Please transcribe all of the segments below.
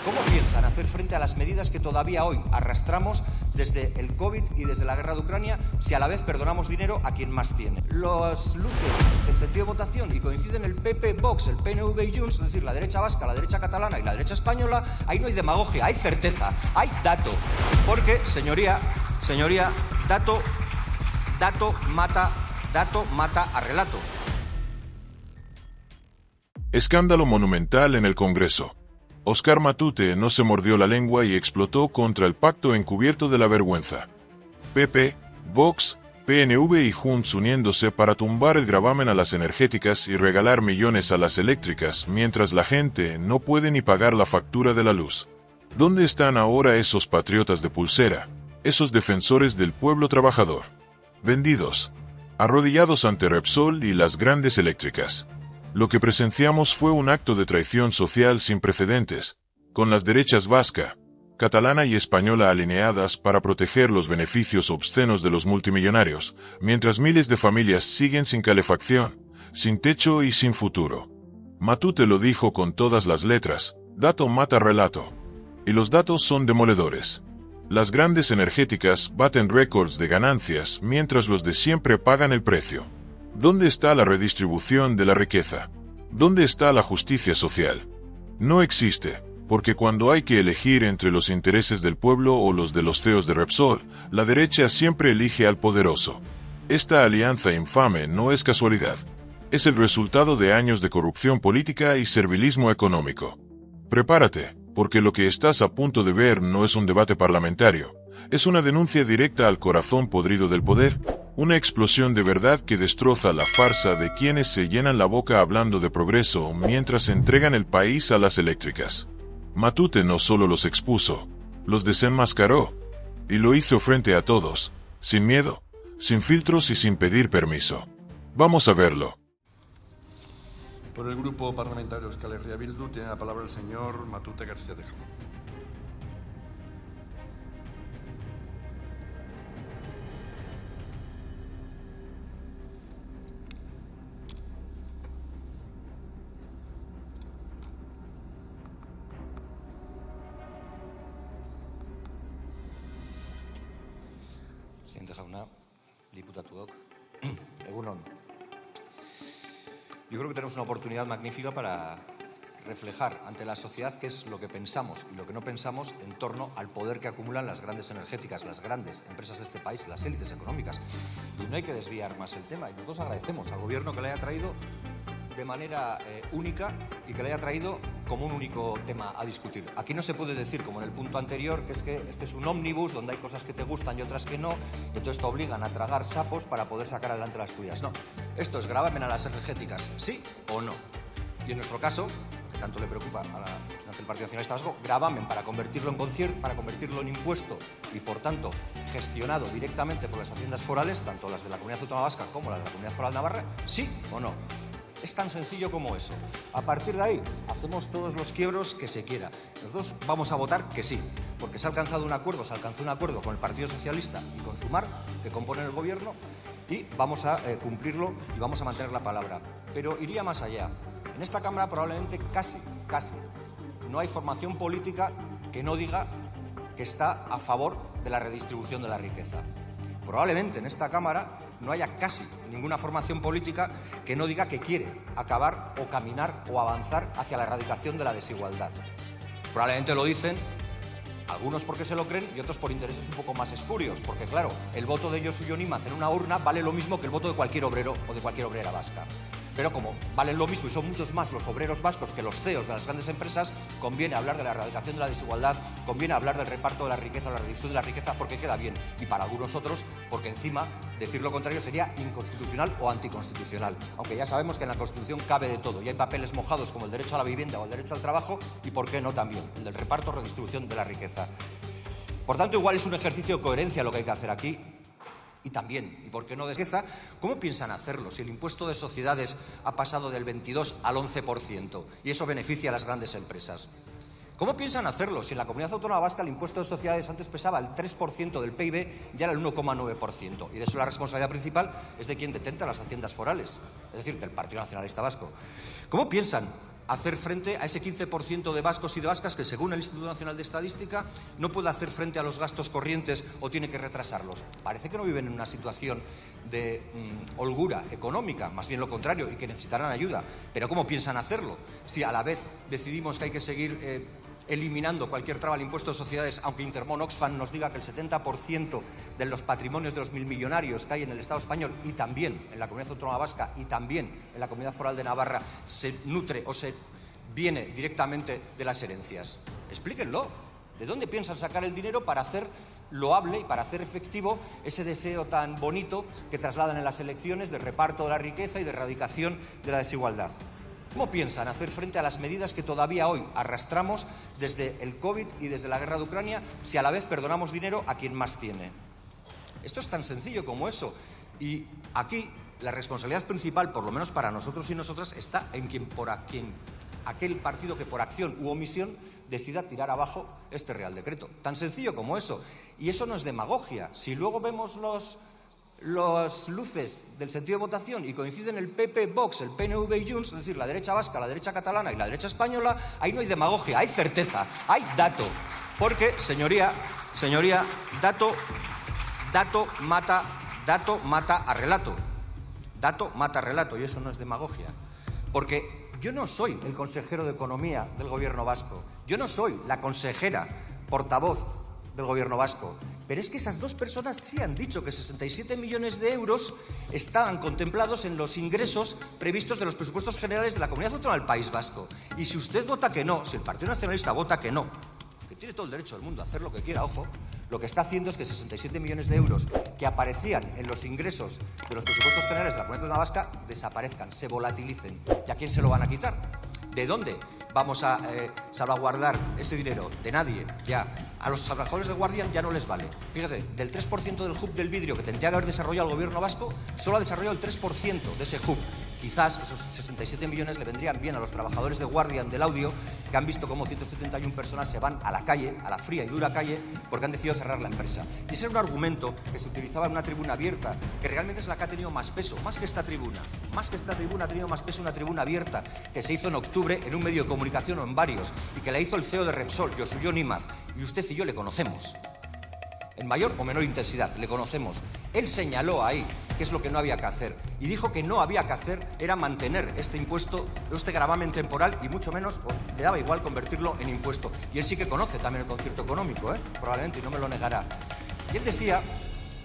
¿Cómo piensan hacer frente a las medidas que todavía hoy arrastramos desde el COVID y desde la guerra de Ucrania si a la vez perdonamos dinero a quien más tiene? Los luces en sentido de votación y coinciden el PP, Vox, el PNV y Junts, es decir, la derecha vasca, la derecha catalana y la derecha española, ahí no hay demagogia, hay certeza, hay dato. Porque, señoría, dato mata a relato. Escándalo monumental en el Congreso. Óscar Matute no se mordió la lengua y explotó contra el pacto encubierto de la vergüenza. PP, Vox, PNV y Junts uniéndose para tumbar el gravamen a las energéticas y regalar millones a las eléctricas, mientras la gente no puede ni pagar la factura de la luz. ¿Dónde están ahora esos patriotas de pulsera, esos defensores del pueblo trabajador? Vendidos, arrodillados ante Repsol y las grandes eléctricas. Lo que presenciamos fue un acto de traición social sin precedentes, con las derechas vasca, catalana y española alineadas para proteger los beneficios obscenos de los multimillonarios, mientras miles de familias siguen sin calefacción, sin techo y sin futuro. Matute lo dijo con todas las letras: dato mata relato. Y los datos son demoledores. Las grandes energéticas baten récords de ganancias mientras los de siempre pagan el precio. ¿Dónde está la redistribución de la riqueza? ¿Dónde está la justicia social? No existe, porque cuando hay que elegir entre los intereses del pueblo o los de los CEOs de Repsol, la derecha siempre elige al poderoso. Esta alianza infame no es casualidad. Es el resultado de años de corrupción política y servilismo económico. Prepárate, porque lo que estás a punto de ver no es un debate parlamentario. Es una denuncia directa al corazón podrido del poder. Una explosión de verdad que destroza la farsa de quienes se llenan la boca hablando de progreso mientras entregan el país a las eléctricas. Matute no solo los expuso, los desenmascaró. Y lo hizo frente a todos, sin miedo, sin filtros y sin pedir permiso. Vamos a verlo. Por el Grupo Parlamentario Euskal Herria Bildu tiene la palabra el señor Matute García de Jamón. Presidente jauna, diputatuok, egun on. Yo creo que tenemos una oportunidad magnífica para reflejar ante la sociedad qué es lo que pensamos y lo que no pensamos en torno al poder que acumulan las grandes energéticas, las grandes empresas de este país, las élites económicas. Y no hay que desviar más el tema. Y nosotros agradecemos al Gobierno que le haya traído de manera única y que le haya traído como un único tema a discutir. Aquí no se puede decir, como en el punto anterior, que es que este es un ómnibus donde hay cosas que te gustan y otras que no, y entonces te obligan a tragar sapos para poder sacar adelante las tuyas. No, esto es gravamen a las energéticas, sí o no. Y en nuestro caso, que tanto le preocupa a la representante del Partido Nacionalista Vasco, gravamen para convertirlo en concierto, para convertirlo en impuesto y, por tanto, gestionado directamente por las haciendas forales, tanto las de la Comunidad Autónoma Vasca como las de la Comunidad Foral Navarra, sí o no. Es tan sencillo como eso. A partir de ahí, hacemos todos los quiebros que se quiera. Nosotros vamos a votar que sí, porque se ha alcanzado un acuerdo, con el Partido Socialista y con Sumar, que componen el Gobierno, y vamos a cumplirlo y vamos a mantener la palabra. Pero iría más allá. En esta Cámara probablemente casi, no hay formación política que no diga que está a favor de la redistribución de la riqueza. Probablemente en esta Cámara no haya casi ninguna formación política que no diga que quiere acabar o caminar o avanzar hacia la erradicación de la desigualdad. Probablemente lo dicen algunos porque se lo creen y otros por intereses un poco más espurios, porque claro, el voto de Josu Jon Imaz en una urna vale lo mismo que el voto de cualquier obrero o de cualquier obrera vasca. Pero como valen lo mismo y son muchos más los obreros vascos que los CEOs de las grandes empresas, conviene hablar de la erradicación de la desigualdad, conviene hablar del reparto de la riqueza o la redistribución de la riqueza porque queda bien. Y para algunos otros, porque encima decir lo contrario sería inconstitucional o anticonstitucional. Aunque ya sabemos que en la Constitución cabe de todo y hay papeles mojados como el derecho a la vivienda o el derecho al trabajo y, ¿por qué no también?, el del reparto o redistribución de la riqueza. Por tanto, igual es un ejercicio de coherencia lo que hay que hacer aquí. Y también, y por qué no de riqueza, ¿cómo piensan hacerlo si el impuesto de sociedades ha pasado del 22 al 11% y eso beneficia a las grandes empresas? ¿Cómo piensan hacerlo si en la Comunidad Autónoma Vasca el impuesto de sociedades antes pesaba el 3% del PIB y ahora el 1,9%? Y de eso la responsabilidad principal es de quien detenta las haciendas forales, es decir, del Partido Nacionalista Vasco. ¿Cómo piensan hacer frente a ese 15% de vascos y de vascas que, según el Instituto Nacional de Estadística, no puede hacer frente a los gastos corrientes o tiene que retrasarlos. Parece que no viven en una situación de holgura económica, más bien lo contrario, y que necesitarán ayuda. Pero ¿cómo piensan hacerlo? Si a la vez decidimos que hay que seguir eliminando cualquier traba al impuesto de sociedades, aunque Intermon Oxfam nos diga que el 70% de los patrimonios de los milmillonarios que hay en el Estado español y también en la Comunidad Autónoma Vasca y también en la Comunidad Foral de Navarra se nutre o se viene directamente de las herencias. Explíquenlo. ¿De dónde piensan sacar el dinero para hacer loable y para hacer efectivo ese deseo tan bonito que trasladan en las elecciones de reparto de la riqueza y de erradicación de la desigualdad? ¿Cómo piensan hacer frente a las medidas que todavía hoy arrastramos desde el COVID y desde la guerra de Ucrania si a la vez perdonamos dinero a quien más tiene? Esto es tan sencillo como eso. Y aquí la responsabilidad principal, por lo menos para nosotros y nosotras, está en aquel partido que por acción u omisión decida tirar abajo este Real Decreto. Tan sencillo como eso. Y eso no es demagogia. Si luego vemos las luces del sentido de votación y coinciden el PP, Vox, el PNV y Junts, es decir, la derecha vasca, la derecha catalana y la derecha española, ahí no hay demagogia, hay certeza, hay dato. Porque, señoría, dato mata a relato. Dato mata a relato y eso no es demagogia. Porque yo no soy el consejero de Economía del Gobierno vasco, yo no soy la consejera portavoz del Gobierno vasco. Pero es que esas dos personas sí han dicho que 67 millones de euros estaban contemplados en los ingresos previstos de los presupuestos generales de la Comunidad Autónoma del País Vasco. Y si usted vota que no, si el Partido Nacionalista vota que no, que tiene todo el derecho del mundo a hacer lo que quiera, ojo, lo que está haciendo es que 67 millones de euros que aparecían en los ingresos de los presupuestos generales de la Comunidad Autónoma Vasca desaparezcan, se volatilicen. ¿Y a quién se lo van a quitar? ¿De dónde vamos a salvaguardar ese dinero? De nadie, ya. A los trabajadores de Guardian ya no les vale. Fíjate, del 3% del hub del vidrio que tendría que haber desarrollado el Gobierno vasco, solo ha desarrollado el 3% de ese hub. Quizás esos 67 millones le vendrían bien a los trabajadores de Guardian del audio, que han visto cómo 171 personas se van a la calle, a la fría y dura calle, porque han decidido cerrar la empresa. Y ese era un argumento que se utilizaba en una tribuna abierta, que realmente es la que ha tenido más peso, más que esta tribuna. Más que esta tribuna ha tenido más peso una tribuna abierta, que se hizo en octubre en un medio de comunicación o en varios, y que la hizo el CEO de Repsol, Josu Imaz, y usted y yo le conocemos. En mayor o menor intensidad, le conocemos. Él señaló ahí qué es lo que no había que hacer y dijo que no había que hacer era mantener este impuesto, este gravamen temporal y mucho menos, le daba igual convertirlo en impuesto. Y él sí que conoce también el concierto económico, probablemente, y no me lo negará. Y él decía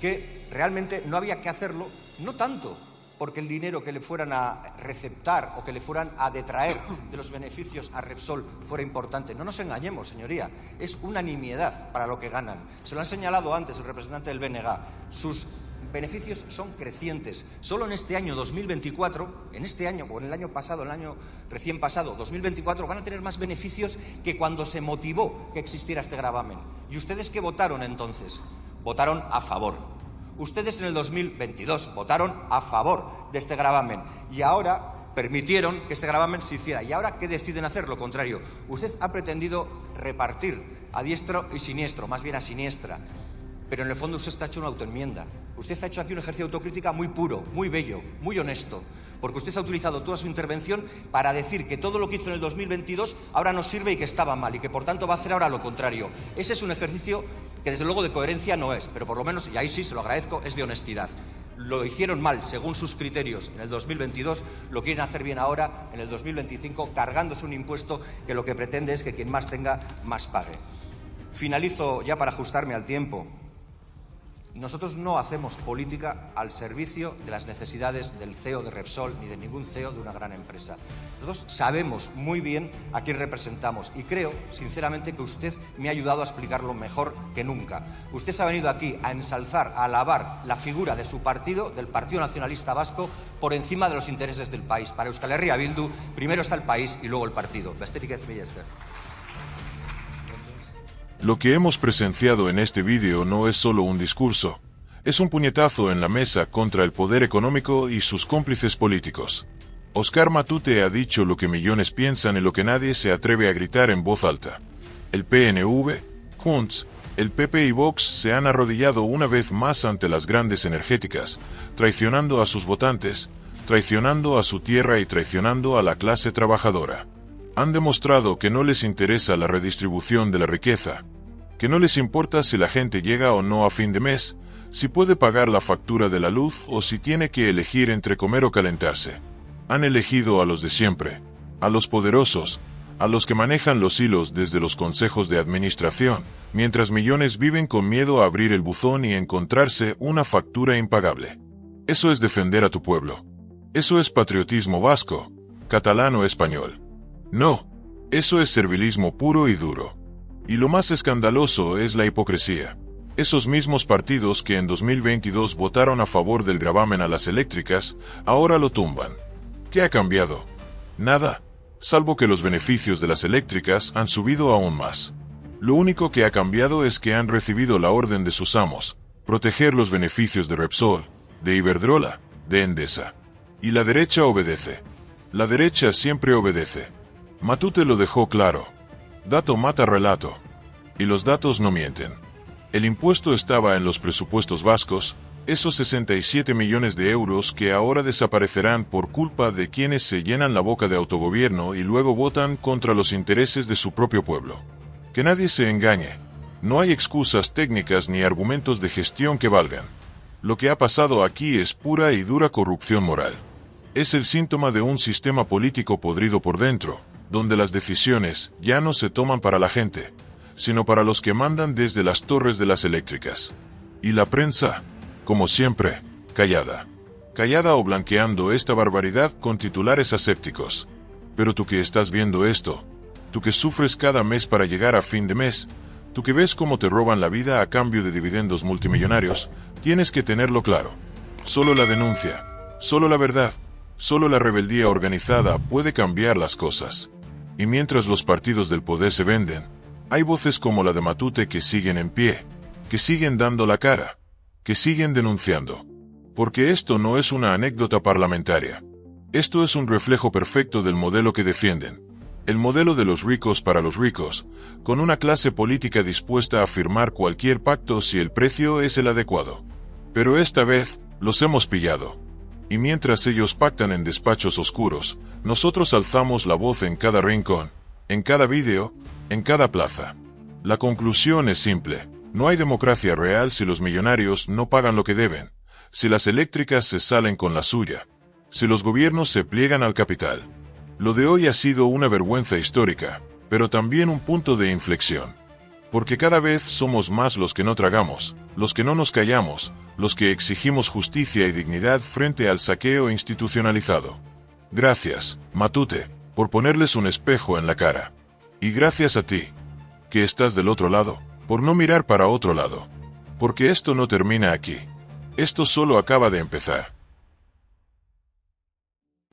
que realmente no había que hacerlo, no tanto porque el dinero que le fueran a receptar o que le fueran a detraer de los beneficios a Repsol fuera importante. No nos engañemos, señoría, es una nimiedad para lo que ganan. Se lo han señalado antes el representante del BNG. Sus beneficios son crecientes. Solo en este año 2024, en este año o en el año pasado, el año recién pasado, 2024, van a tener más beneficios que cuando se motivó que existiera este gravamen. ¿Y ustedes qué votaron entonces? Votaron a favor. Ustedes en el 2022 votaron a favor de este gravamen y ahora permitieron que este gravamen se hiciera. ¿Y ahora qué deciden hacer? Lo contrario. Usted ha pretendido repartir a diestro y siniestro, más bien a siniestra. Pero en el fondo usted ha hecho una autoenmienda. Usted ha hecho aquí un ejercicio de autocrítica muy puro, muy bello, muy honesto. Porque usted ha utilizado toda su intervención para decir que todo lo que hizo en el 2022 ahora no sirve y que estaba mal y que por tanto va a hacer ahora lo contrario. Ese es un ejercicio que desde luego de coherencia no es, pero por lo menos, y ahí sí se lo agradezco, es de honestidad. Lo hicieron mal según sus criterios en el 2022, lo quieren hacer bien ahora en el 2025, cargándose un impuesto que lo que pretende es que quien más tenga, más pague. Finalizo ya para ajustarme al tiempo. Nosotros no hacemos política al servicio de las necesidades del CEO de Repsol ni de ningún CEO de una gran empresa. Nosotros sabemos muy bien a quién representamos y creo, sinceramente, que usted me ha ayudado a explicarlo mejor que nunca. Usted ha venido aquí a ensalzar, a alabar la figura de su partido, del Partido Nacionalista Vasco, por encima de los intereses del país. Para Euskal Herria Bildu, primero está el país y luego el partido. Besterik ez, mila esker. Lo que hemos presenciado en este vídeo no es solo un discurso, es un puñetazo en la mesa contra el poder económico y sus cómplices políticos. Óscar Matute ha dicho lo que millones piensan y lo que nadie se atreve a gritar en voz alta. El PNV, Junts, el PP y Vox se han arrodillado una vez más ante las grandes energéticas, traicionando a sus votantes, traicionando a su tierra y traicionando a la clase trabajadora. Han demostrado que no les interesa la redistribución de la riqueza, que no les importa si la gente llega o no a fin de mes, si puede pagar la factura de la luz o si tiene que elegir entre comer o calentarse. Han elegido a los de siempre, a los poderosos, a los que manejan los hilos desde los consejos de administración, mientras millones viven con miedo a abrir el buzón y encontrarse una factura impagable. Eso es defender a tu pueblo. Eso es patriotismo vasco, catalán o español. No, eso es servilismo puro y duro. Y lo más escandaloso es la hipocresía. Esos mismos partidos que en 2022 votaron a favor del gravamen a las eléctricas, ahora lo tumban. ¿Qué ha cambiado? Nada, salvo que los beneficios de las eléctricas han subido aún más. Lo único que ha cambiado es que han recibido la orden de sus amos, proteger los beneficios de Repsol, de Iberdrola, de Endesa. Y la derecha obedece. La derecha siempre obedece. Matute lo dejó claro. Dato mata relato. Y los datos no mienten. El impuesto estaba en los presupuestos vascos, esos 67 millones de euros que ahora desaparecerán por culpa de quienes se llenan la boca de autogobierno y luego votan contra los intereses de su propio pueblo. Que nadie se engañe. No hay excusas técnicas ni argumentos de gestión que valgan. Lo que ha pasado aquí es pura y dura corrupción moral. Es el síntoma de un sistema político podrido por dentro, donde las decisiones ya no se toman para la gente, sino para los que mandan desde las torres de las eléctricas. Y la prensa, como siempre, callada. Callada o blanqueando esta barbaridad con titulares asépticos. Pero tú que estás viendo esto, tú que sufres cada mes para llegar a fin de mes, tú que ves cómo te roban la vida a cambio de dividendos multimillonarios, tienes que tenerlo claro. Solo la denuncia, solo la verdad, solo la rebeldía organizada puede cambiar las cosas. Y mientras los partidos del poder se venden, hay voces como la de Matute que siguen en pie, que siguen dando la cara, que siguen denunciando. Porque esto no es una anécdota parlamentaria. Esto es un reflejo perfecto del modelo que defienden. El modelo de los ricos para los ricos, con una clase política dispuesta a firmar cualquier pacto si el precio es el adecuado. Pero esta vez, los hemos pillado. Y mientras ellos pactan en despachos oscuros, nosotros alzamos la voz en cada rincón, en cada vídeo, en cada plaza. La conclusión es simple. No hay democracia real si los millonarios no pagan lo que deben, si las eléctricas se salen con la suya, si los gobiernos se pliegan al capital. Lo de hoy ha sido una vergüenza histórica, pero también un punto de inflexión. Porque cada vez somos más los que no tragamos, los que no nos callamos, los que exigimos justicia y dignidad frente al saqueo institucionalizado. Gracias, Matute, por ponerles un espejo en la cara. Y gracias a ti, que estás del otro lado, por no mirar para otro lado. Porque esto no termina aquí. Esto solo acaba de empezar.